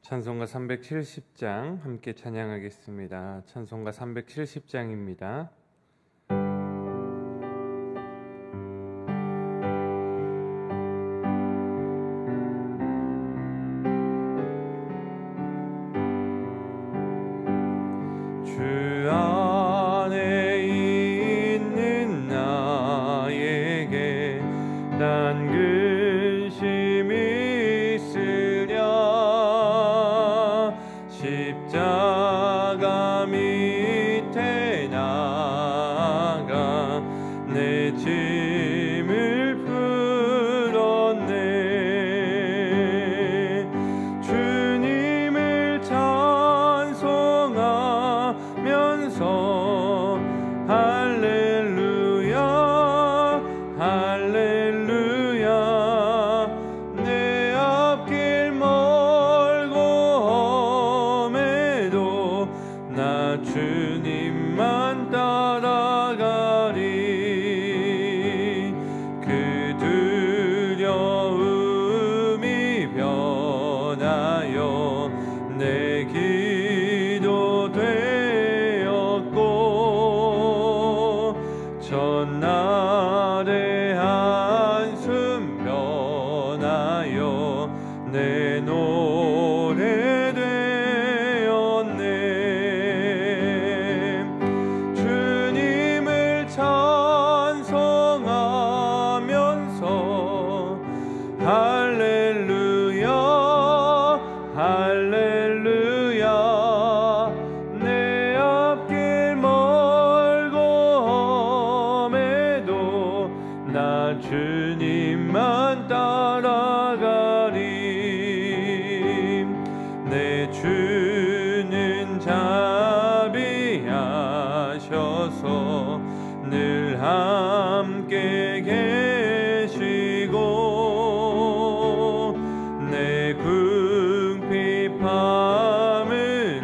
찬송가 370장 함께 찬양하겠습니다. 찬송가 370장입니다. 주 안에 있는 나에게 난 근심이 있으랴. 십자가 밑에 나가 내 짐을 풀었네. 주님을 찬송하면서 할렐루야 할렐루야. 내 앞길 멀고 험해도 나 주님만 따라가리. 그 두려움이 변하여 내 기도 되었고, 전날의 한숨 변하여 내 노래 되었네. 주님을 찬송하면서 할렐루야 할렐루야. 내 앞길 멀고 험해도 나 주님만 따라가리. 내 주는 자비하셔서 늘 함께 계시고, 내 궁핍함을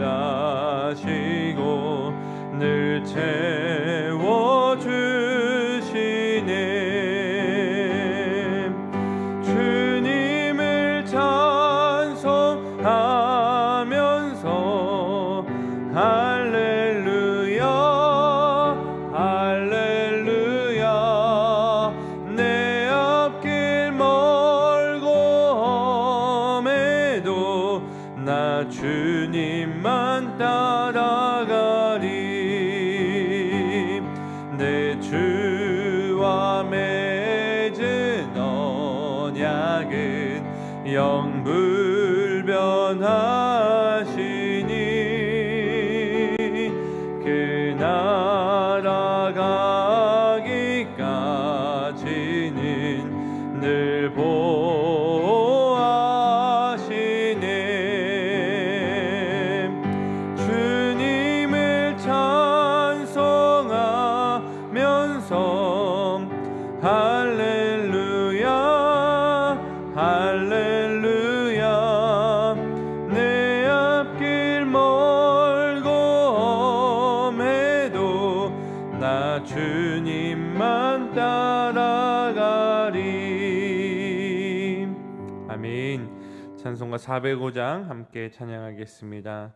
아시고 늘 채워주시네. 주님을 찬송하면서 할렐루야 할렐루야. 내 앞길 멀고 험해도 나 주님만 따라가리. 내 주와 맺은 언약은 영불변하시니, 그 나라 가기까지는 늘 보호하시네. 주님을 찬송하면서 할렐루야 할렐루야. 내 앞길 멀고 험해도 나 주님만 따라가리. 아멘. 찬송가 405장 함께 찬양하겠습니다.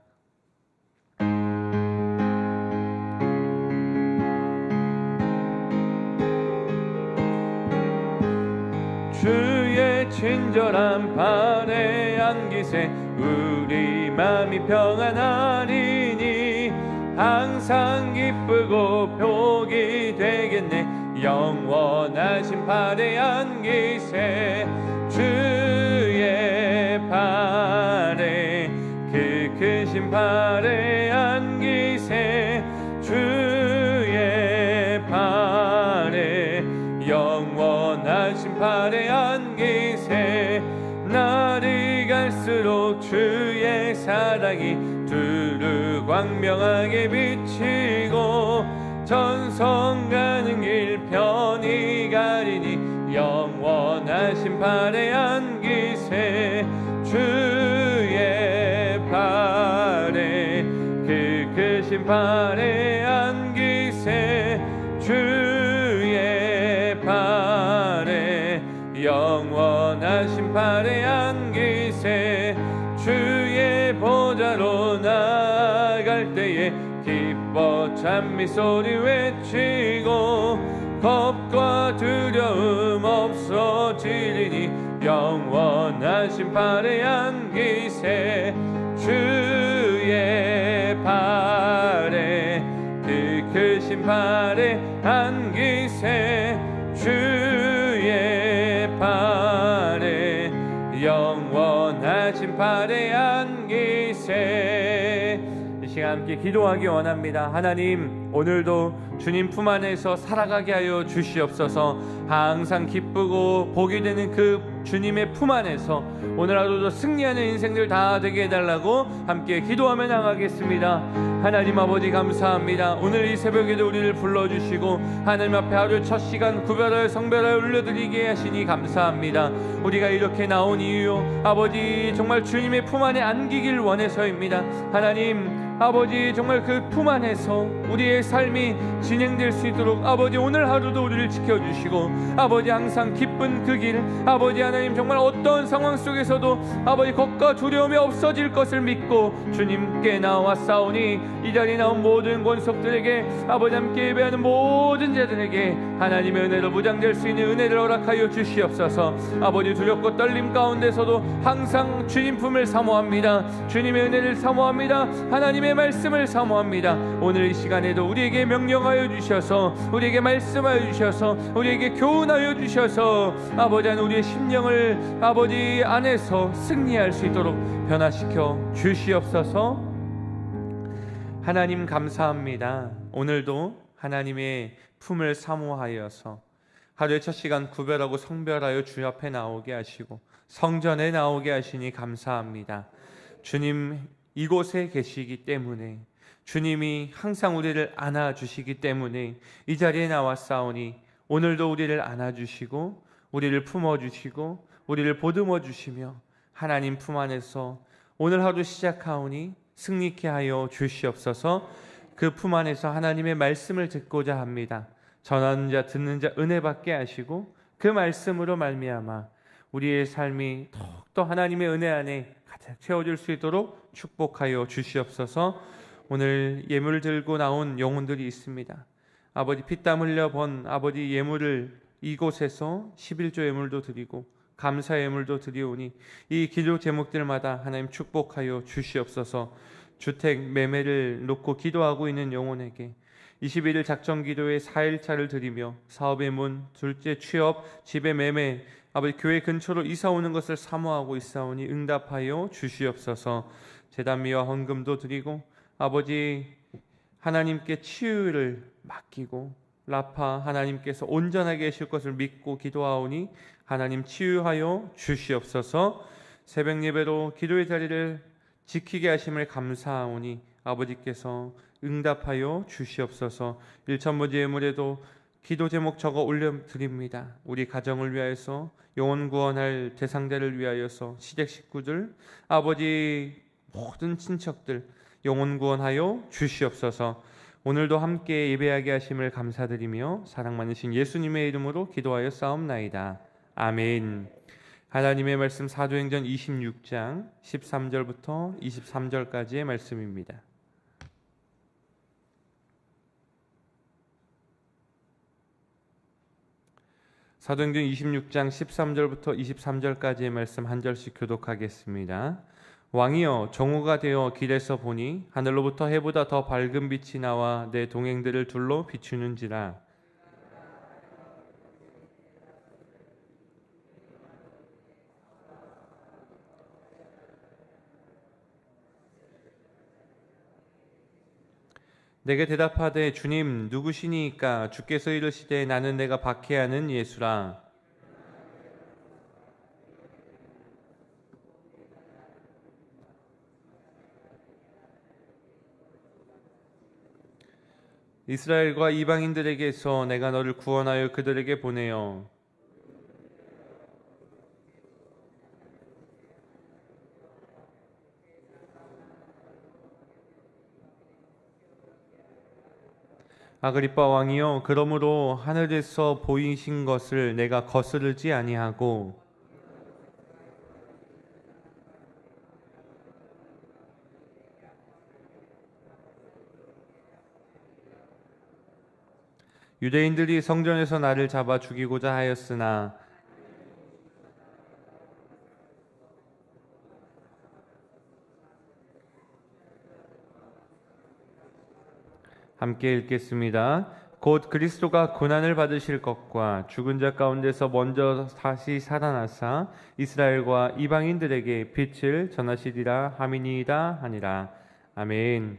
주의 친절한 발에 안기세 우리 맘이 평안하리니, 항상 기쁘고 복이 되겠네 영원하신 발에 안기세. 주의 발에 그 크신 발에 안기세. 주의 발에 영원하신 발에 안기세. 날이 갈수록 주의 사랑이 두루 광명하게 비치고, 전성 가는 길 편히 가리니 영원하신 발에 안기세. 주의 발에 그 크신 발에 안기세. 주의 발에 영원하신 발에 안기세. 주의 벅찬 미소리 외치고 겁과 두려움 없어지리니 영원하신 팔에 안기세 주의 팔에 그 크신 팔에 안기세 주의 팔에 영원하신 팔에 안기세. 이 시간 함께 기도하기 원합니다. 하나님, 오늘도 주님 품 안에서 살아가게 하여 주시옵소서. 항상 기쁘고 복이 되는 그 주님의 품 안에서 오늘 하루도 승리하는 인생들 다 되게 해달라고 함께 기도하며 나가겠습니다. 하나님 아버지 감사합니다. 오늘 이 새벽에도 우리를 불러주시고 하나님 앞에 하루 첫 시간 구별하여 성별하여 올려드리게 하시니 감사합니다. 우리가 이렇게 나온 이유 아버지 정말 주님의 품 안에 안기길 원해서입니다. 하나님 아버지 정말 그 품 안에서 우리의 삶이 진행될 수 있도록 아버지 오늘 하루도 우리를 지켜주시고 아버지 항상 기쁜 그 길 아버지 하나님 정말 어떤 상황 속에서도 아버지 겁과 두려움이 없어질 것을 믿고 주님께 나와 싸우니 이 자리에 나온 모든 권속들에게 아버지 함께 예배하는 모든 자들에게 하나님의 은혜로 무장될 수 있는 은혜를 허락하여 주시옵소서. 아버지 두렵고 떨림 가운데서도 항상 주님 품을 사모합니다. 주님의 은혜를 사모합니다. 하나님의 말씀을 사모합니다. 오늘 이 시간에도 우리에게 명령하여 주셔서 우리에게 말씀하여 주셔서 우리에게 교훈하여 주셔서 아버지 하나님 우리의 심령을 아버지 안에서 승리할 수 있도록 변화시켜 주시옵소서. 하나님 감사합니다. 오늘도 하나님의 품을 사모하여서 하루의 첫 시간 구별하고 성별하여 주 앞에 나오게 하시고 성전에 나오게 하시니 감사합니다. 주님 이곳에 계시기 때문에 주님이 항상 우리를 안아주시기 때문에 이 자리에 나왔사오니 오늘도 우리를 안아주시고 우리를 품어주시고 우리를 보듬어주시며 하나님 품 안에서 오늘 하루 시작하오니 승리케 하여 주시옵소서. 그 품 안에서 하나님의 말씀을 듣고자 합니다. 전하는 자 듣는 자 은혜 받게 하시고 그 말씀으로 말미암아 우리의 삶이 더욱더 하나님의 은혜 안에 가득 채워질 수 있도록 축복하여 주시옵소서. 오늘 예물을 들고 나온 영혼들이 있습니다. 아버지 피땀 흘려 번 아버지 예물을 이곳에서 11조 예물도 드리고 감사 예물도 드리오니 이 기도 제목들마다 하나님 축복하여 주시옵소서. 주택 매매를 놓고 기도하고 있는 영혼에게 21일 작정 기도에 4일차를 드리며 사업의 문, 둘째 취업, 집의 매매 아버지 교회 근처로 이사 오는 것을 사모하고 있사오니 응답하여 주시옵소서. 제단미와 헌금도 드리고 아버지 하나님께 치유를 맡기고 라파 하나님께서 온전하게 하실 것을 믿고 기도하오니 하나님 치유하여 주시옵소서. 새벽 예배로 기도의 자리를 지키게 하심을 감사하오니 아버지께서 응답하여 주시옵소서. 일천무지 예물에도 기도 제목 적어 올려드립니다. 우리 가정을 위하여서 영혼 구원할 대상자를 위하여서 시댁 식구들 아버지 모든 친척들 영혼 구원하여 주시옵소서. 오늘도 함께 예배하게 하심을 감사드리며 사랑 많으신 예수님의 이름으로 기도하여 싸움나이다. 아멘. 하나님의 말씀 사도행전 26장 13절부터 23절까지의 말씀입니다. 사도행전 26장 13절부터 23절까지의 말씀 한 절씩 교독하겠습니다. 왕이여 정오가 되어 길에서 보니 하늘로부터 해보다 더 밝은 빛이 나와 내 동행들을 둘러 비추는지라. 내게 대답하되 주님 누구시니까? 주께서 이르시되 나는 내가 박해하는 예수라. 이스라엘과 이방인들에게서 내가 너를 구원하여 그들에게 보내어 아그리빠 왕이여 그러므로 하늘에서 보이신 것을 내가 거스르지 아니하고 유대인들이 성전에서 나를 잡아 죽이고자 하였으나 함께 읽겠습니다. 곧 그리스도가 고난을 받으실 것과 죽은 자 가운데서 먼저 다시 살아나사 이스라엘과 이방인들에게 빛을 전하시리라 함이니이다 하니라. 아멘.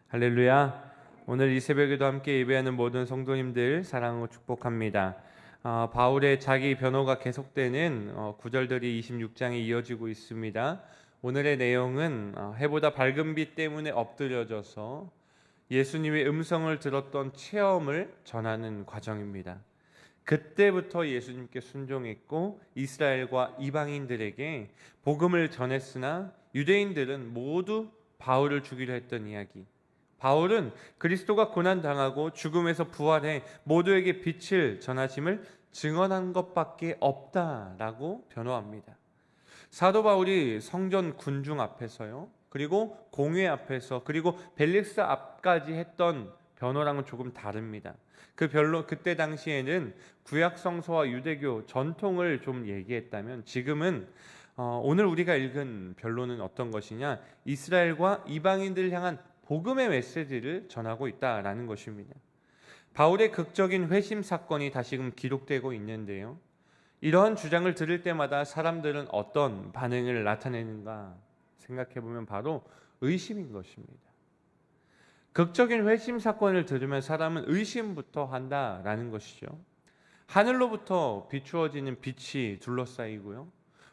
할렐루야. 오늘 이 새벽에도 함께 예배하는 모든 성도님들 사랑하고 축복합니다. 바울의 자기 변호가 계속되는 구절들이 26장에 이어지고 있습니다. 오늘의 내용은 해보다 밝은 빛 때문에 엎드려져서 예수님의 음성을 들었던 체험을 전하는 과정입니다. 그때부터 예수님께 순종했고 이스라엘과 이방인들에게 복음을 전했으나 유대인들은 모두 바울을 죽이려 했던 이야기. 바울은 그리스도가 고난당하고 죽음에서 부활해 모두에게 빛을 전하심을 증언한 것밖에 없다라고 변호합니다. 사도 바울이 성전 군중 앞에서요, 그리고 공회 앞에서, 그리고 벨릭스 앞까지 했던 변호랑은 조금 다릅니다. 그때 당시에는 구약 성서와 유대교 전통을 좀 얘기했다면 지금은 오늘 우리가 읽은 변론은 어떤 것이냐? 이스라엘과 이방인들을 향한 복음의 메시지를 전하고 있다라는 것입니다. 바울의 극적인 회심 사건이 다시금 기록되고 있는데요. 이러한 주장을 들을 때마다 사람들은 어떤 반응을 나타내는가 생각해보면 바로 의심인 것입니다. 극적인 회심 사건을 들으면 사람은 의심부터 한다라는 것이죠. 하늘로부터 비추어지는 빛이 둘러싸이고요,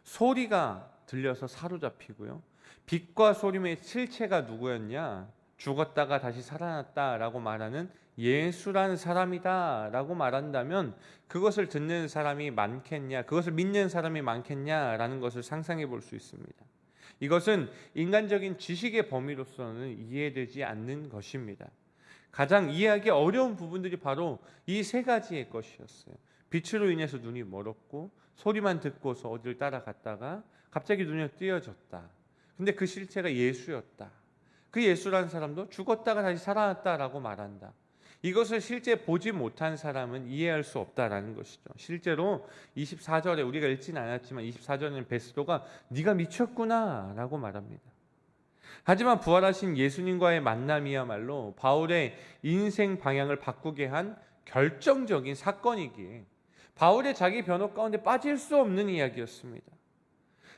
소리가 들려서 사로잡히고요, 빛과 소림의 실체가 누구였냐? 죽었다가 다시 살아났다라고 말하는 예수라는 사람이다라고 말한다면 그것을 듣는 사람이 많겠냐, 그것을 믿는 사람이 많겠냐라는 것을 상상해 볼 수 있습니다. 이것은 인간적인 지식의 범위로서는 이해되지 않는 것입니다. 가장 이해하기 어려운 부분들이 바로 이 세 가지의 것이었어요. 빛으로 인해서 눈이 멀었고, 소리만 듣고서 어디를 따라갔다가 갑자기 눈이 띄어졌다. 근데 그 실체가 예수였다. 그 예수라는 사람도 죽었다가 다시 살아났다라고 말한다. 이것을 실제 보지 못한 사람은 이해할 수 없다라는 것이죠. 실제로 24절에 우리가 읽지는 않았지만 24절에는 베스도가 네가 미쳤구나 라고 말합니다. 하지만 부활하신 예수님과의 만남이야말로 바울의 인생 방향을 바꾸게 한 결정적인 사건이기에 바울의 자기 변호 가운데 빠질 수 없는 이야기였습니다.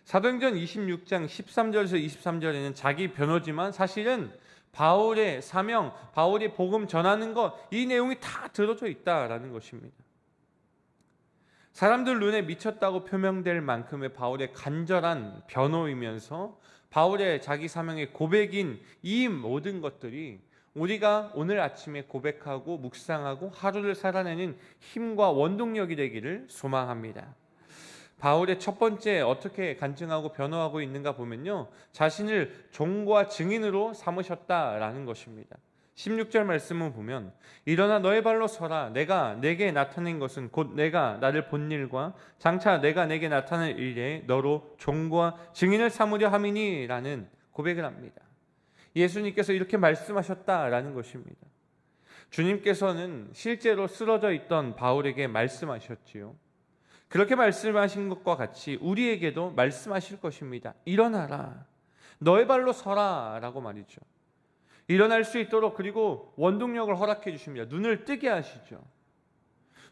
사도행전 26장 13절에서 23절에는 자기 변호지만 사실은 바울의 사명, 바울이 복음 전하는 것, 이 내용이 다 들어져 있다라는 것입니다. 사람들 눈에 미쳤다고 표명될 만큼의 바울의 간절한 변호이면서 바울의 자기 사명의 고백인 이 모든 것들이 우리가 오늘 아침에 고백하고 묵상하고 하루를 살아내는 힘과 원동력이 되기를 소망합니다. 바울의 첫 번째 어떻게 간증하고 변호하고 있는가 보면요, 자신을 종과 증인으로 삼으셨다라는 것입니다. 16절 말씀을 보면 일어나 너의 발로 서라. 내가 내게 나타낸 것은 곧 내가 나를 본 일과 장차 내가 내게 나타낼 일에 너로 종과 증인을 삼으려 함이니 라는 고백을 합니다. 예수님께서 이렇게 말씀하셨다라는 것입니다. 주님께서는 실제로 쓰러져 있던 바울에게 말씀하셨지요. 그렇게 말씀하신 것과 같이 우리에게도 말씀하실 것입니다. 일어나라. 너의 발로 서라 라고 말이죠. 일어날 수 있도록, 그리고 원동력을 허락해 주십니다. 눈을 뜨게 하시죠.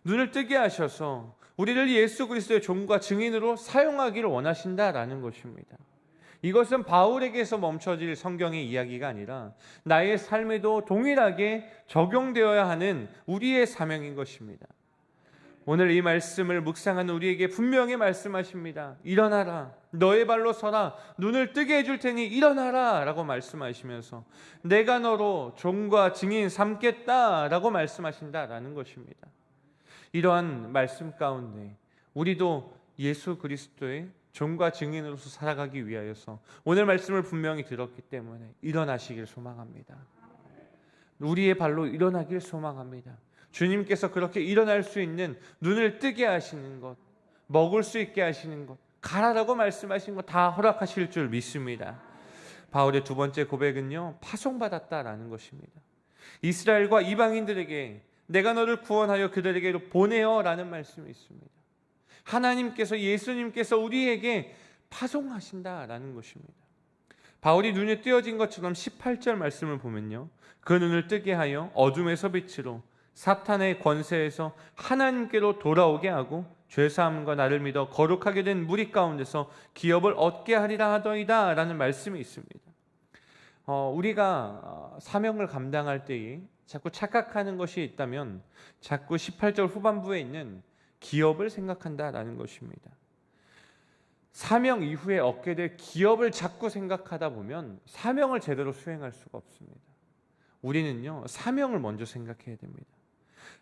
눈을 뜨게 하셔서 우리를 예수 그리스도의 종과 증인으로 사용하기를 원하신다라는 것입니다. 이것은 바울에게서 멈춰질 성경의 이야기가 아니라 나의 삶에도 동일하게 적용되어야 하는 우리의 사명인 것입니다. 오늘 이 말씀을 묵상하는 우리에게 분명히 말씀하십니다. 일어나라. 너의 발로 서라. 눈을 뜨게 해줄 테니 일어나라 라고 말씀하시면서 내가 너로 종과 증인 삼겠다라고 말씀하신다라는 것입니다. 이러한 말씀 가운데 우리도 예수 그리스도의 종과 증인으로서 살아가기 위하여서 오늘 말씀을 분명히 들었기 때문에 일어나시길 소망합니다. 우리의 발로 일어나길 소망합니다. 주님께서 그렇게 일어날 수 있는, 눈을 뜨게 하시는 것, 먹을 수 있게 하시는 것, 가라라고 말씀하신 것 다 허락하실 줄 믿습니다. 바울의 두 번째 고백은요, 파송받았다라는 것입니다. 이스라엘과 이방인들에게 내가 너를 구원하여 그들에게로 보내어라는 말씀이 있습니다. 하나님께서, 예수님께서 우리에게 파송하신다라는 것입니다. 바울이 눈에 띄어진 것처럼 18절 말씀을 보면요, 그 눈을 뜨게 하여 어둠에서 빛으로 사탄의 권세에서 하나님께로 돌아오게 하고 죄사함과 나를 믿어 거룩하게 된 무리 가운데서 기업을 얻게 하리라 하더이다 라는 말씀이 있습니다. 우리가 사명을 감당할 때에 자꾸 착각하는 것이 있다면 자꾸 18절 후반부에 있는 기업을 생각한다라는 것입니다. 사명 이후에 얻게 될 기업을 자꾸 생각하다 보면 사명을 제대로 수행할 수가 없습니다. 우리는요, 사명을 먼저 생각해야 됩니다.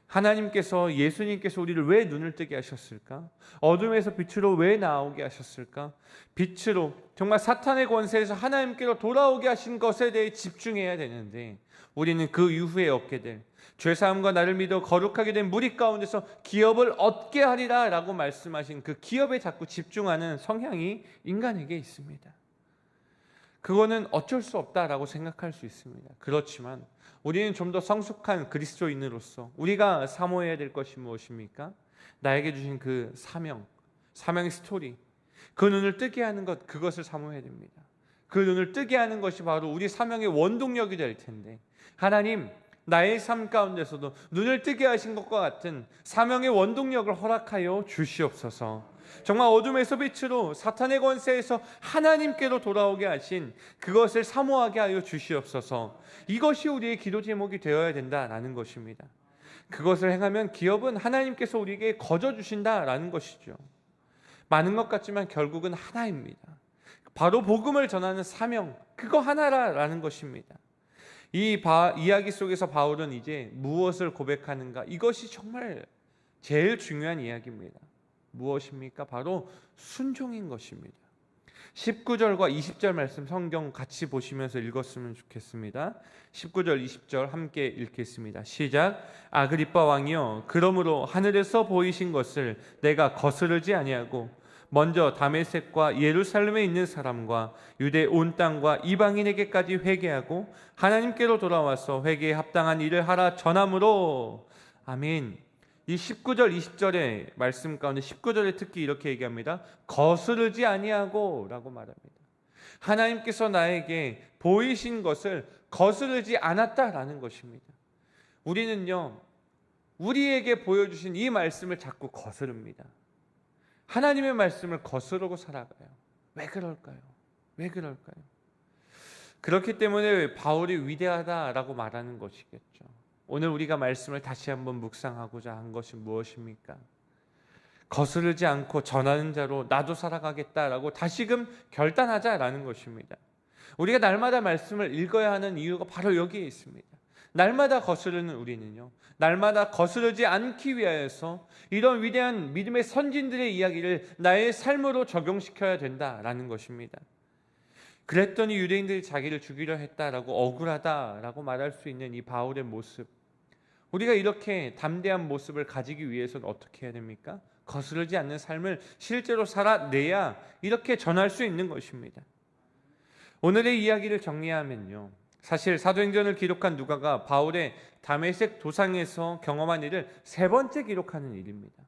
하나님께서, 예수님께서 우리를 왜 눈을 뜨게 하셨을까? 어둠에서 빛으로 왜 나오게 하셨을까? 빛으로, 정말 사탄의 권세에서 하나님께로 돌아오게 하신 것에 대해 집중해야 되는데, 우리는 그 이후에 얻게 될 죄사함과 나를 믿어 거룩하게 된 무리 가운데서 기업을 얻게 하리라 라고 말씀하신 그 기업에 자꾸 집중하는 성향이 인간에게 있습니다. 그거는 어쩔 수 없다라고 생각할 수 있습니다. 그렇지만 우리는 좀 더 성숙한 그리스도인으로서 우리가 사모해야 될 것이 무엇입니까? 나에게 주신 그 사명의 스토리, 그 눈을 뜨게 하는 것, 그것을 사모해야 됩니다. 그 눈을 뜨게 하는 것이 바로 우리 사명의 원동력이 될 텐데, 하나님, 나의 삶 가운데서도 눈을 뜨게 하신 것과 같은 사명의 원동력을 허락하여 주시옵소서. 정말 어둠에서 빛으로 사탄의 권세에서 하나님께로 돌아오게 하신 그것을 사모하게 하여 주시옵소서. 이것이 우리의 기도 제목이 되어야 된다라는 것입니다. 그것을 행하면 기업은 하나님께서 우리에게 거저 주신다라는 것이죠. 많은 것 같지만 결국은 하나입니다. 바로 복음을 전하는 사명, 그거 하나라는 것입니다. 이 이야기 속에서 바울은 이제 무엇을 고백하는가? 이것이 정말 제일 중요한 이야기입니다. 무엇입니까? 바로 순종인 것입니다. 19절과 20절 말씀 성경 같이 보시면서 읽었으면 좋겠습니다. 19절 20절 함께 읽겠습니다. 시작. 아그리빠 왕이여, 그러므로 하늘에서 보이신 것을 내가 거스르지 아니하고 먼저 다메섹과 예루살렘에 있는 사람과 유대 온 땅과 이방인에게까지 회개하고 하나님께로 돌아와서 회개에 합당한 일을 하라 전함으로. 아멘. 이 19절 20절의 말씀 가운데 19절에 특히 이렇게 얘기합니다. 거스르지 아니하고 라고 말합니다. 하나님께서 나에게 보이신 것을 거스르지 않았다라는 것입니다. 우리는요, 우리에게 보여주신 이 말씀을 자꾸 거스릅니다. 하나님의 말씀을 거스르고 살아가요. 왜 그럴까요? 왜 그럴까요? 그렇기 때문에 바울이 위대하다라고 말하는 것이겠죠. 오늘 우리가 말씀을 다시 한번 묵상하고자 한 것이 무엇입니까? 거스르지 않고 전하는 자로 나도 살아가겠다라고 다시금 결단하자라는 것입니다. 우리가 날마다 말씀을 읽어야 하는 이유가 바로 여기에 있습니다. 날마다 거스르는 우리는요, 날마다 거스르지 않기 위하여서 이런 위대한 믿음의 선진들의 이야기를 나의 삶으로 적용시켜야 된다라는 것입니다. 그랬더니 유대인들이 자기를 죽이려 했다라고 억울하다라고 말할 수 있는 이 바울의 모습, 우리가 이렇게 담대한 모습을 가지기 위해서는 어떻게 해야 됩니까? 거스르지 않는 삶을 실제로 살아내야 이렇게 전할 수 있는 것입니다. 오늘의 이야기를 정리하면요, 사실 사도행전을 기록한 누가가 바울의 다메섹 도상에서 경험한 일을 세 번째 기록하는 일입니다.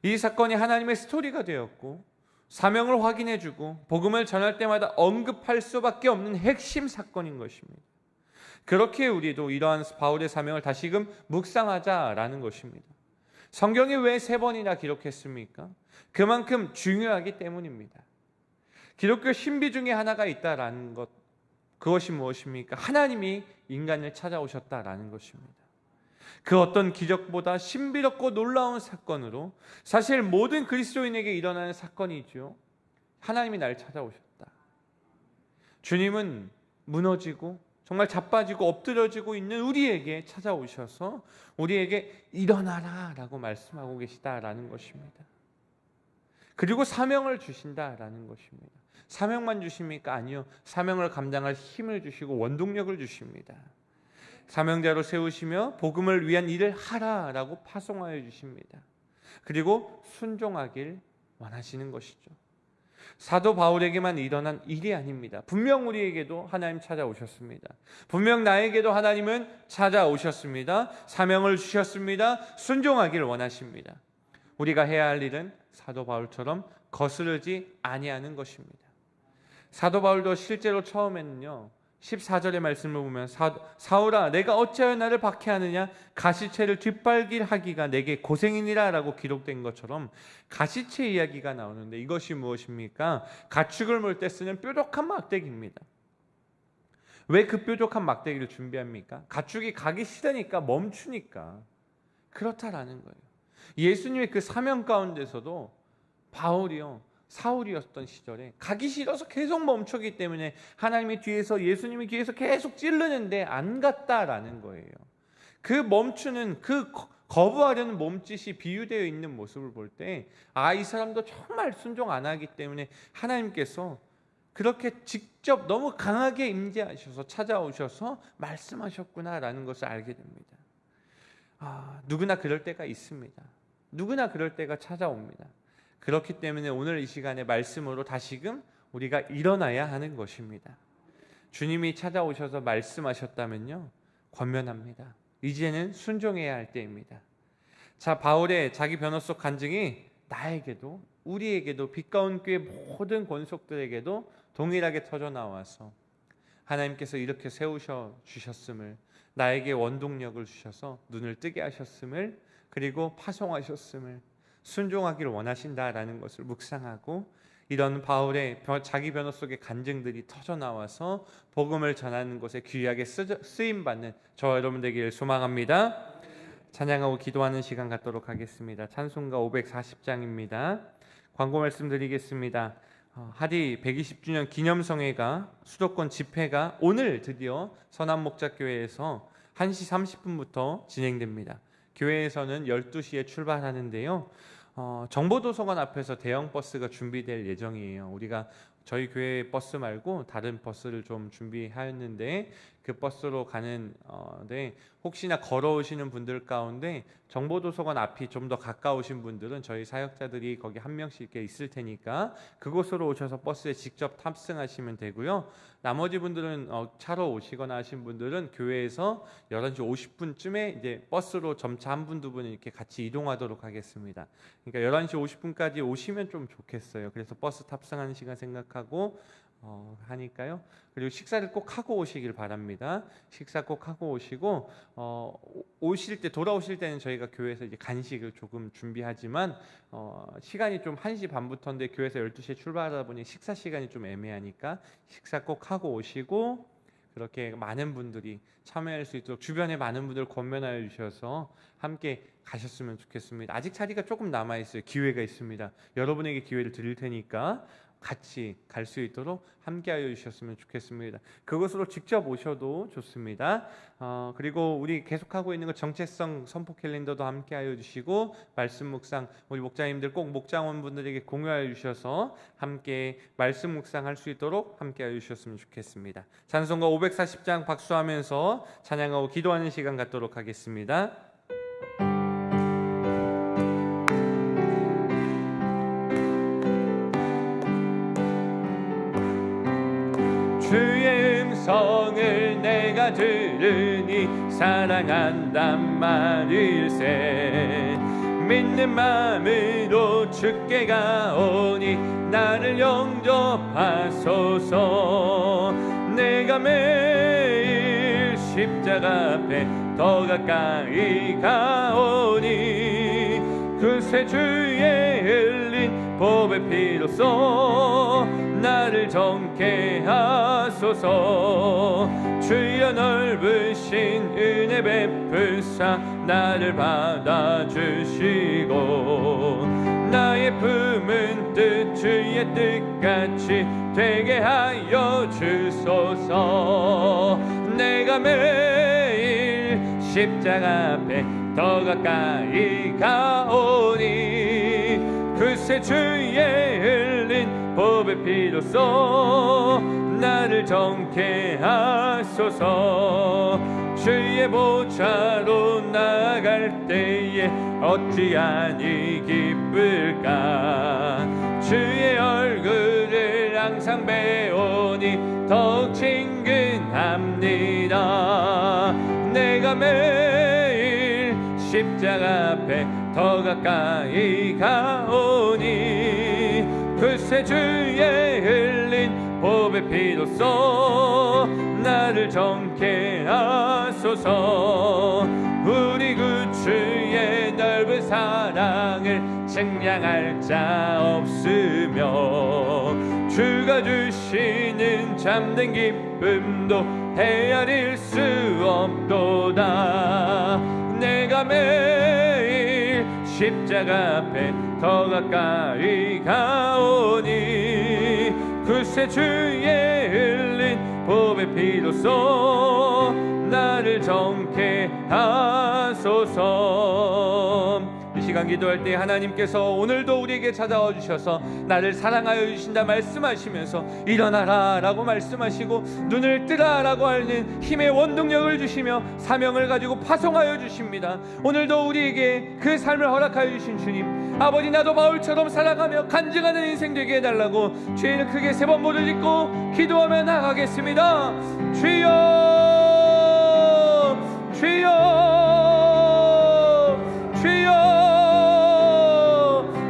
이 사건이 하나님의 스토리가 되었고 사명을 확인해주고 복음을 전할 때마다 언급할 수밖에 없는 핵심 사건인 것입니다. 그렇게 우리도 이러한 바울의 사명을 다시금 묵상하자라는 것입니다. 성경에 왜 세 번이나 기록했습니까? 그만큼 중요하기 때문입니다. 기독교 신비 중에 하나가 있다라는 것, 그것이 무엇입니까? 하나님이 인간을 찾아오셨다라는 것입니다. 그 어떤 기적보다 신비롭고 놀라운 사건으로 사실 모든 그리스도인에게 일어나는 사건이죠. 하나님이 나를 찾아오셨다. 주님은 무너지고 정말 자빠지고 엎드려지고 있는 우리에게 찾아오셔서 우리에게 일어나라 라고 말씀하고 계시다라는 것입니다. 그리고 사명을 주신다라는 것입니다. 사명만 주십니까? 아니요. 사명을 감당할 힘을 주시고 원동력을 주십니다. 사명자로 세우시며 복음을 위한 일을 하라라고 파송하여 주십니다. 그리고 순종하길 원하시는 것이죠. 사도 바울에게만 일어난 일이 아닙니다. 분명 우리에게도 하나님 찾아오셨습니다. 분명 나에게도 하나님은 찾아오셨습니다. 사명을 주셨습니다. 순종하기를 원하십니다. 우리가 해야 할 일은 사도 바울처럼 거스르지 아니하는 것입니다. 사도 바울도 실제로 처음에는요, 14절의 말씀을 보면 사울아 내가 어찌하여 나를 박해하느냐, 가시체를 뒷발길하기가 내게 고생이니라 라고 기록된 것처럼 가시체 이야기가 나오는데, 이것이 무엇입니까? 가축을 몰 때 쓰는 뾰족한 막대기입니다. 왜 그 뾰족한 막대기를 준비합니까? 가축이 가기 싫으니까, 멈추니까 그렇다라는 거예요. 예수님의 그 사명 가운데서도 바울이요, 사울이었던 시절에 가기 싫어서 계속 멈췄기 때문에 하나님의 뒤에서, 예수님의 뒤에서 계속 찌르는데 안 갔다라는 거예요. 그 멈추는, 그 거부하려는 몸짓이 비유되어 있는 모습을 볼 때, 이 사람도 정말 순종 안 하기 때문에 하나님께서 그렇게 직접 너무 강하게 임재하셔서 찾아오셔서 말씀하셨구나라는 것을 알게 됩니다. 누구나 그럴 때가 있습니다. 누구나 그럴 때가 찾아옵니다. 그렇기 때문에 오늘 이 시간에 말씀으로 다시금 우리가 일어나야 하는 것입니다. 주님이 찾아오셔서 말씀하셨다면요, 권면합니다. 이제는 순종해야 할 때입니다. 자, 바울의 자기 변호 속 간증이 나에게도, 우리에게도, 빛 가운 교회 모든 권속들에게도 동일하게 터져 나와서 하나님께서 이렇게 세우셔 주셨음을, 나에게 원동력을 주셔서 눈을 뜨게 하셨음을, 그리고 파송하셨음을, 순종하기를 원하신다라는 것을 묵상하고, 이런 바울의 자기 변호 속의 간증들이 터져 나와서 복음을 전하는 것에 귀하게 쓰임받는 저와 여러분 되기를 소망합니다. 찬양하고 기도하는 시간 갖도록 하겠습니다. 찬송가 540장입니다. 광고 말씀드리겠습니다. 하디 120주년 기념성회가, 수도권 집회가 오늘 드디어 선한목자교회에서 1시 30분부터 진행됩니다. 교회에서는 12시에 출발하는데요, 정보도서관 앞에서 대형 버스가 준비될 예정이에요. 우리가 저희 교회 버스 말고 다른 버스를 좀 준비하였는데, 그 버스로 가는 혹시나 걸어오시는 분들 가운데 정보도서관 앞이 좀 더 가까우신 분들은 저희 사역자들이 거기 한 명씩 이렇게 있을 테니까 그곳으로 오셔서 버스에 직접 탑승하시면 되고요. 나머지 분들은 차로 오시거나 하신 분들은 교회에서 11시 50분쯤에 이제 버스로 점차 한 분, 두 분 이렇게 같이 이동하도록 하겠습니다. 그러니까 11시 50분까지 오시면 좀 좋겠어요. 그래서 버스 탑승하는 시간 생각하고 하니까요. 그리고 식사를 꼭 하고 오시길 바랍니다. 식사 꼭 하고 오시고, 오실 때, 돌아오실 때는 저희가 교회에서 이제 간식을 조금 준비하지만 시간이 좀 1시 반부터인데 교회에서 12시에 출발하다 보니 식사 시간이 좀 애매하니까 식사 꼭 하고 오시고, 그렇게 많은 분들이 참여할 수 있도록 주변에 많은 분들 권면하여 주셔서 함께 가셨으면 좋겠습니다. 아직 자리가 조금 남아있어요. 기회가 있습니다. 여러분에게 기회를 드릴 테니까 같이 갈 수 있도록 함께하여 주셨으면 좋겠습니다. 그것으로 직접 오셔도 좋습니다. 그리고 우리 계속하고 있는 거 정체성 선포 캘린더도 함께하여 주시고, 말씀 묵상 우리 목자님들 꼭 목장원분들에게 공유하여 주셔서 함께 말씀 묵상할 수 있도록 함께하여 주셨으면 좋겠습니다. 찬송가 540장 박수하면서 찬양하고 기도하는 시간 갖도록 하겠습니다. 주의 음성을 내가 들으니 사랑한단 말일세. 믿는 마음으로 주께 가오니 나를 영접하소서. 내가 매일 십자가 앞에 더 가까이 가오니 그새 주의 흘린 보배 피로써 나를 정케 하소서. 주여 넓으신 은혜 베푸사 나를 받아주시고, 나의 품은 뜻 주의 뜻같이 되게 하여 주소서. 내가 매일 십자가 앞에 더 가까이 가오니 그새 주의 흘린 보배 피로써 나를 정케 하소서. 주의 보좌로 나아갈 때에 어찌하니 기쁠까. 주의 얼굴 항상 배우니 더욱 친근합니다. 내가 매일 십자가 앞에 더 가까이 가오니 글쎄 주의 흘린 보배 피로써 나를 정케 하소서. 우리 구주의 넓은 사랑을 측량할 자 없으며 주가 주시는 참된 기쁨도 헤아릴 수 없도다. 내가 매일 십자가 앞에 더 가까이 가오니 글쎄 주의 흘린 보배 피로써 나를 정케 하소서. 이 시간 기도할 때 하나님께서 오늘도 우리에게 찾아와 주셔서 나를 사랑하여 주신다 말씀하시면서 일어나라 라고 말씀하시고 눈을 뜨라 라고 하는 힘의 원동력을 주시며 사명을 가지고 파송하여 주십니다. 오늘도 우리에게 그 삶을 허락하여 주신 주님, 아버지 나도 바울처럼 살아가며 간증하는 인생 되게 해달라고 주의 이름 크게 3번 부르짖고 기도하며 나가겠습니다. 주여 주여 주여.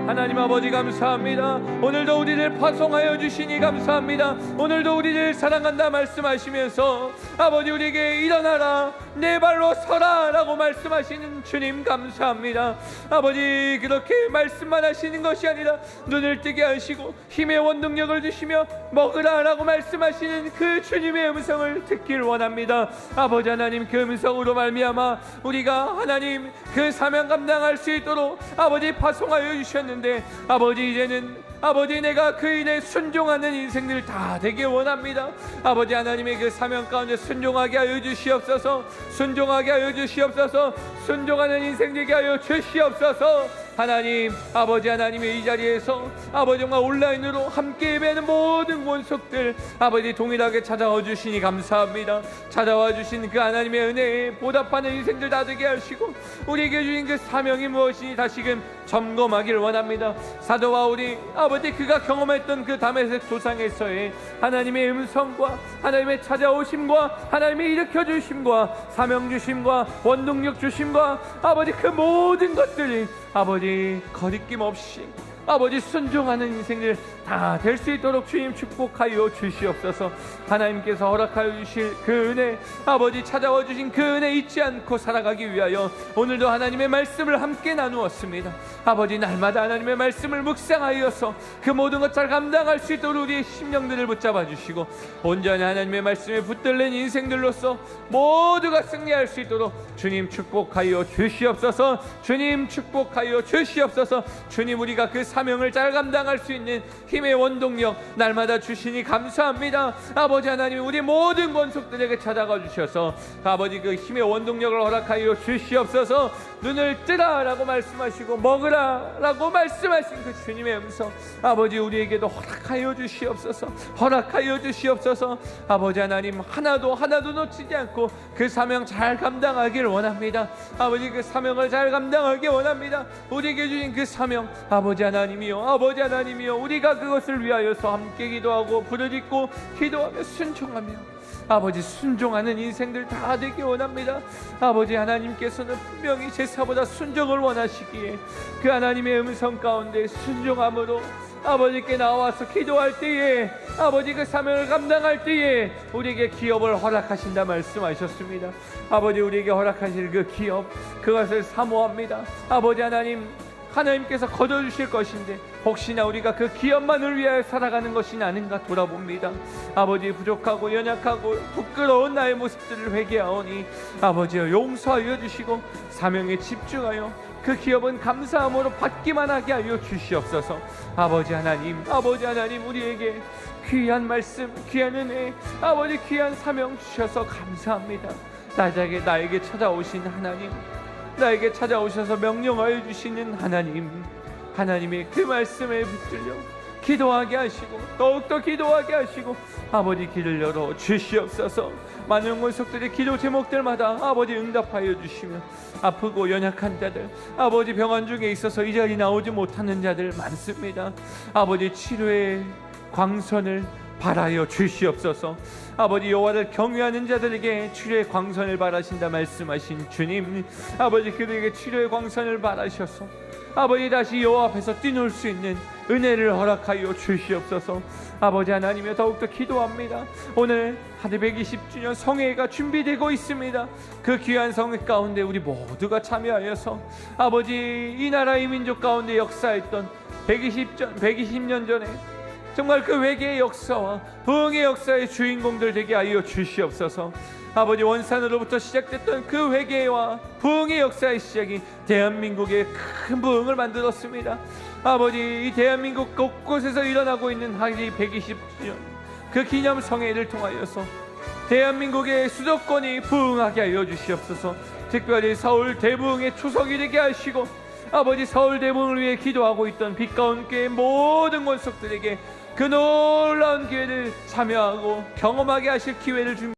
하나님 아버지 감사합니다. 오늘도 우리를 파송하여 주시니 감사합니다. 오늘도 우리를 사랑한다 말씀하시면서 아버지 우리에게 일어나라 내 발로 서라 라고 말씀하시는 주님 감사합니다. 아버지 그렇게 말씀만 하시는 것이 아니라 눈을 뜨게 하시고 힘의 원동력을 주시며 먹으라 라고 말씀하시는 그 주님의 음성을 듣길 원합니다. 아버지 하나님 그 음성으로 말미암아 우리가 하나님 그 사명 감당할 수 있도록 아버지 파송하여 주셨는데 아버지 이제는 아버지 내가 그 일에 순종하는 인생들 다 되게 원합니다. 아버지 하나님의 그 사명 가운데 순종하게 하여 주시옵소서. 순종하게 하여 주시옵소서. 순종하는 인생 되게 하여 주시옵소서. 하나님 아버지 하나님의 이 자리에서 아버지 정말 온라인으로 함께 예배하는 모든 원속들 아버지 동일하게 찾아와 주시니 감사합니다. 찾아와 주신 그 하나님의 은혜에 보답하는 인생들 다 되게 하시고 우리에게 주신 그 사명이 무엇이니 다시금 점검하길 원합니다. 사도 바울이 아버지 그가 경험했던 그 다메섹 도상에서의 하나님의 음성과 하나님의 찾아오심과 하나님의 일으켜 주심과 사명 주심과 원동력 주심과 아버지 그 모든 것들이 아버지 거리낌 없이 아버지 순종하는 인생들 다 될 수 있도록 주님 축복하여 주시옵소서. 하나님께서 허락하여 주실 그 은혜 아버지 찾아와 주신 그 은혜 잊지 않고 살아가기 위하여 오늘도 하나님의 말씀을 함께 나누었습니다. 아버지 날마다 하나님의 말씀을 묵상하여서 그 모든 것 잘 감당할 수 있도록 우리의 심령들을 붙잡아 주시고 온전히 하나님의 말씀에 붙들린 인생들로서 모두가 승리할 수 있도록 주님 축복하여 주시옵소서. 주님 축복하여 주시옵소서. 주님 우리가 그 사명을 잘 감당할 수 있는 힘의 원동력 날마다 주시니 감사합니다. 아버지 하나님 우리 모든 권속들에게 찾아가 주셔서 아버지 그 힘의 원동력을 허락하여 주시옵소서. 눈을 뜨라 라고 말씀하시고 먹으라 라고 말씀하신 그 주님의 음성 아버지 우리에게도 허락하여 주시옵소서. 허락하여 주시옵소서. 아버지 하나님 하나도 놓치지 않고 그 사명 잘 감당하길 원합니다. 아버지 그 사명을 잘 감당하기 원합니다. 우리에게 주신 그 사명 아버지 하나님이요 아버지 하나님이요 우리가 그것을 위하여서 함께 기도하고 부르짖고 기도하며 순종하며 아버지 순종하는 인생들 다 되기 원합니다. 아버지 하나님께서는 분명히 제사보다 순종을 원하시기에 그 하나님의 음성 가운데 순종함으로 아버지께 나와서 기도할 때에 아버지 그 사명을 감당할 때에 우리에게 기업을 허락하신다 말씀하셨습니다. 아버지 우리에게 허락하실 그 기업 그것을 사모합니다. 아버지 하나님께서 거둬주실 것인데 혹시나 우리가 그 기업만을 위하여 살아가는 것이 아닌가 돌아봅니다. 아버지 부족하고 연약하고 부끄러운 나의 모습들을 회개하오니 아버지여 용서하여 주시고 사명에 집중하여 그 기업은 감사함으로 받기만 하게 하여 주시옵소서. 아버지 하나님 우리에게 귀한 말씀 귀한 은혜 아버지 귀한 사명 주셔서 감사합니다. 나에게 찾아오신 하나님 나에게 찾아오셔서 명령하여 주시는 하나님의 그 말씀에 붙들려 기도하게 하시고 더욱더 기도하게 하시고 아버지 길을 열어 주시옵소서. 많은 권속들의 기도 제목들마다 아버지 응답하여 주시며 아프고 연약한 자들 아버지 병환 중에 있어서 이 자리 나오지 못하는 자들 많습니다. 아버지 치료의 광선을 발하여 주시옵소서. 아버지, 여호와를 경외하는 자들에게 치료의 광선을 발하신다 말씀하신 주님, 아버지, 그들에게 치료의 광선을 발하셔서 아버지 다시 여호와 앞에서 뛰놀 수 있는 은혜를 허락하여 주시옵소서. 아버지 하나님여, 더욱더 기도합니다. 오늘 하드 120주년 성회가 준비되고 있습니다. 그 귀한 성회 가운데 우리 모두가 참여하여서 아버지, 이 나라 이 민족 가운데 역사했던 120년 전에 정말 그 외계의 역사와 부흥의 역사의 주인공들 되게 하여 주시옵소서. 아버지, 원산으로부터 시작됐던 그 회개와 부흥의 역사의 시작이 대한민국의 큰 부흥을 만들었습니다. 아버지, 이 대한민국 곳곳에서 일어나고 있는 하기 120주년 그 기념성회를 통하여서 대한민국의 수도권이 부흥하게 하여 주시옵소서. 특별히 서울 대부흥의 초석이 되게 하시고 아버지, 서울 대부흥을 위해 기도하고 있던 빛가운 교회 모든 권속들에게 그 놀라운 기회를 참여하고 경험하게 하실 기회를 줍니다.